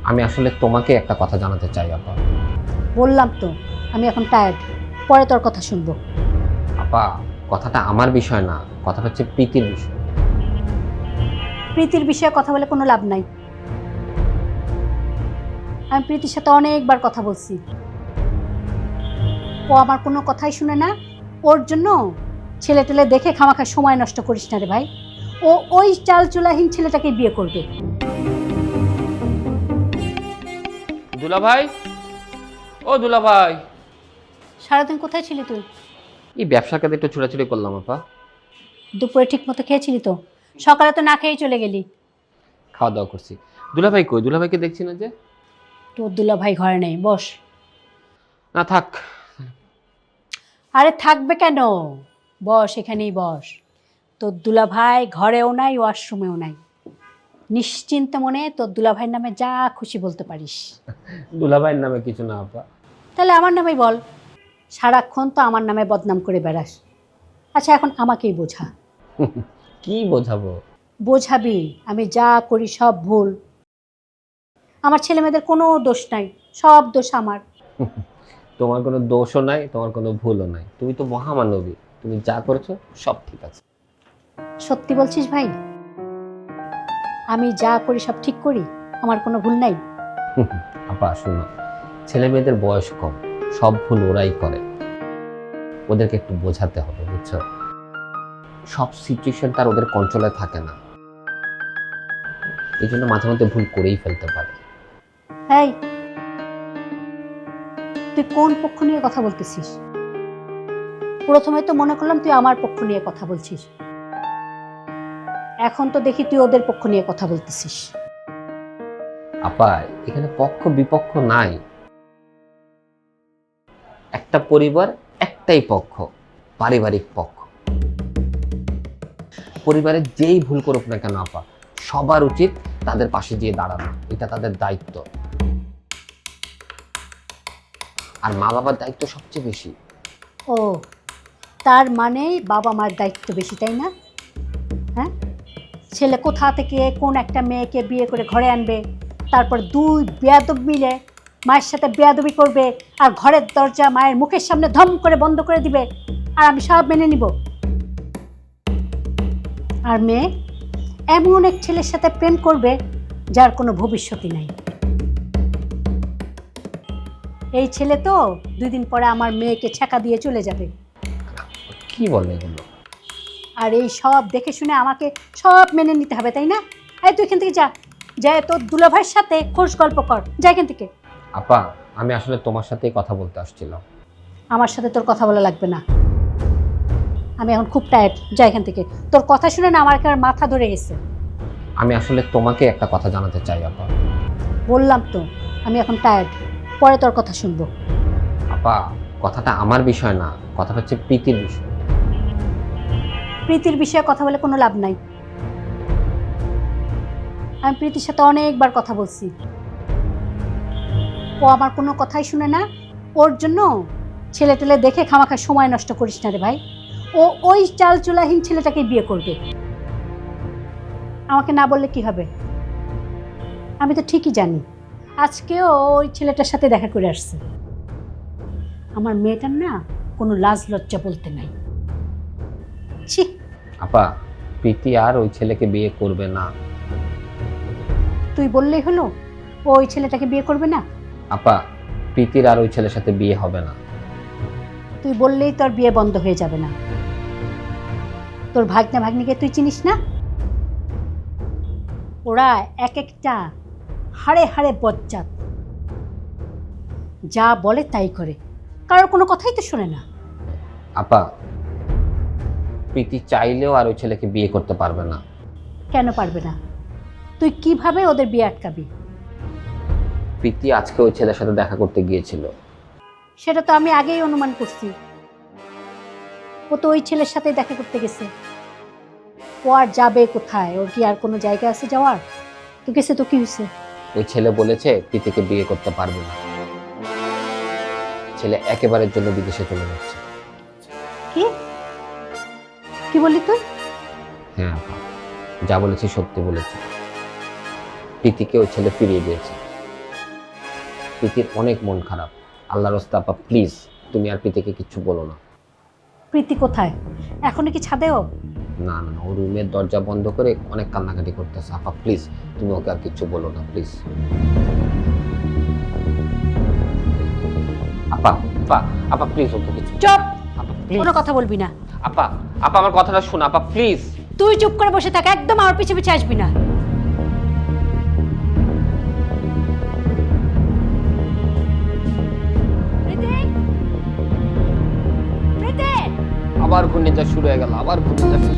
আমি আসলে তোমাকে একটা কথা জানাতে চাই আপা। বললাম তো আমি এখন টায়ার্ড, পরে তোর কথা শুনবো। আপা, কথাটা আমার বিষয় না, কথাটা হচ্ছে প্রীতির বিষয়। প্রীতির বিষয়ে কথা বলে কোনো লাভ নাই। আমি প্রীতির সাথে অনেকবার কথা বলছি, ও আমার কোনো কথাই শুনে না। ওর জন্য ছেলে টেলে দেখে খামাখা সময় নষ্ট করিস না রে ভাই। ও ওই চাল চুলাহীন ছেলেটাকে বিয়ে করবে। দুলা ভাই, ও দুলা ভাই। সারাদিন কোথায় ছিলি তুই? এই ব্যবসার কাজে একটু ছোটাছুটি করলাম আপা। দুপুরে ঠিক মতো খেয়েছিলি তো? সকালে তো না খেয়েই চলে গেলি। খাওয়া দাওয়া করছি। দুলা ভাই কই? দুলা ভাইকে দেখছি না যে। তোর দুলা ভাই ঘরে নেই, বস। না থাক। আরে থাকবে কেন, বস, এখানেই বস। তোর দুলা ভাই ঘরেও নাই, ওয়াশরুমেও নাই। নিশ্চিন্ত মনে তোর দুলা ভাইয়ের নামে যা খুশি বলতে পারিস। দুলা ভাইয়ের নামে কিছু না আপা। তাহলে আমার নামেই বল, সারাক্ষণ তো আমার নামে বদনাম করে বেড়াস। আচ্ছা এখন আমাকেই বোঝা। কি বোঝাবো? বোঝাবি আমি যা করি সব ভুল। আমার ছেলে মেয়েদের কোনো দোষ নাই, সব দোষ আমার। তোমার কোনো দোষও নাই, তোমার কোনো ভুলও নাই, তুমি তো মহামানবী। তুমি যা করেছো সব ঠিক আছে। সত্যি বলছিস ভাই? আমি যা করি সব ঠিক করি, আমার কোনো ভুল নাই? আপা শোনো, ছেলে মেয়েদের বয়স কম, সব ভুল ওরাই করে। ওদেরকে একটু বোঝাতে হবে, বুঝছো? সব সিচুয়েশন তার ওদের কন্ট্রোলে থাকে না, এই জন্য মাঝে মধ্যে ভুল করেই ফেলতে পারে। এই, তুই কোন পক্ষ নিয়ে কথা বলতেছিস? প্রথমে তো মনে করলাম তুই আমার পক্ষ নিয়ে কথা বলছিস, এখন তো দেখি তুই ওদের পক্ষ নিয়ে কথা বলতেছিস। আপা, এখানে পক্ষ বিপক্ষ নাই। একটা পরিবার, একটাই পক্ষ, পারিবারিক পক্ষ। পরিবারের যেই ভুল করুক না কেন আপা, সবার উচিত তাদের পাশে গিয়ে দাঁড়ানো, এটা তাদের দায়িত্ব। আর মা বাবার দায়িত্ব সবচেয়ে বেশি। ও, তার মানে বাবা মার দায়িত্ব বেশি, তাই না? হ্যাঁ, ছেলে কোথা থেকে কোন একটা মেয়েকে বিয়ে করে ঘরে আনবে, তারপর দুই বেয়াদব মিলে মায়ের সাথে বেয়াদবি করবে, আর ঘরের দরজা মায়ের মুখের সামনে ধম করে বন্ধ করে দিবে, আর আমি সব মেনে নিব। আর মেয়ে এমন এক ছেলের সাথে প্রেম করবে যার কোনো ভবিষ্যৎই নাই। এই ছেলে তো 2 দিন পরে আমার মেয়েকে ছেঁকা দিয়ে চলে যাবে। কি বলে এগুলো? আর এই সব দেখে শুনে আমাকে সব মেনে নিতে হবে, তাই না? এই তুই এখান থেকে যা, যা তোর দুলাভাইয়ের সাথে খোশ গল্প কর, যা এখান থেকে। আপা, আমি আসলে তোমার সাথেই কথা বলতে আসছিলাম। আমার সাথে তোর কথা বলা লাগবে না, আমি এখন খুব টায়ার্ড, যা এখান থেকে। তোর কথা শুনে না আমার একেবারে মাথা ধরে গেছে। আমি আসলে তোমাকে একটা কথা জানাতে চাই আপা। বললাম তো আমি এখন টায়ার্ড, পরে তোর কথা শুনবো। আপা, কথাটা আমার বিষয় না, কথাটা হচ্ছে প্রীতির বিষয়। প্রীতির বিষয়ে কথা বলে কোনো লাভ নাই। আমি প্রীতির সাথে অনেকবার কথা বলছি, ও আমার কোনো কথাই শুনে না। ওর জন্য ছেলে টেলে দেখে খামাখা সময় নষ্ট করিস না রে ভাই। ও ওই চাল চুলাহীন ছেলেটাকে বিয়ে করবে। আমাকে না বললে কি হবে? আমি তো ঠিকই জানি, আজকেও ওই ছেলেটার সাথে দেখা করে আসছে। আমার মেয়েটার না কোনো লাজ লজ্জা বলতে নাই। ছি। আপা, প্রীতি আর ওই ছেলেকে বিয়ে করবে না। তুই বললেই হলো ও ওই ছেলেটাকে বিয়ে করবে না? আপা, প্রীতির আর ওই ছেলের সাথে বিয়ে হবে না। তুই বললেই তোর বিয়ে বন্ধ হয়ে যাবে না। তোর ভাগ্না ভাগ্নিকে তুই চিনিস না? ওরা এক একটা হাড়ে হাড়ে বজ্জাত, যা বলে তাই করে, কারোর কোনো কথাই তো শোনে না। আপা, প্রীতি চাইলেও আর ওই ছেলেকে বিয়ে করতে পারবে না। কেন পারবে না? তুই কিভাবে ওদের বিয়ে আটকাবি? প্রীতি আজকে ওই ছেলের সাথে দেখা করতে গিয়েছিল। সেটা তো আমি আগেই অনুমান করছি। ও তো ওই ছেলের সাথে দেখা করতে গেছে। ও আর যাবে কোথায়? ওর কি আর কোনো জায়গা আছে যাওয়ার? তো গেছে তো কি হয়েছে? ওই ছেলে বলেছে প্রীতিকে বিয়ে করতে পারবে না। ছেলে একেবারের জন্য বিদেশে চলে যাচ্ছে। কি কি বললি তুই? হ্যাঁ আপা, যা বলেছি সত্যি বলেছি। প্রীতিকে ওই ছেলে ফিরিয়ে দিয়েছে। প্রীতির অনেক মন খারাপ। আল্লাহর রাস্তে আপা প্লিজ তুমি আর প্রীতিকে কিচ্ছু বলো না। প্রীতি কোথায়? এখনো কি ছাদেও? না না না, ও রুমের দরজা বন্ধ করে অনেক কান্নাকাটি করতেছে। আপা প্লিজ তুমি ওকে আর কিচ্ছু বলো না প্লিজ। আপা আপা আপা প্লিজ ওকে কিছু। চুপ, আপা প্লিজ। কোনো কথা বলবি না। আপা আপা আমার কথাটা শোনো আপা প্লিজ। তুই চুপ করে বসে থাক, একদম আমার পিছে পিছে আসবি না। প্রীতি, প্রীতি। আবার ঘূর্ণিঝড় শুরু হয়ে গেল, আবার ঘূর্ণিঝড় শুরু।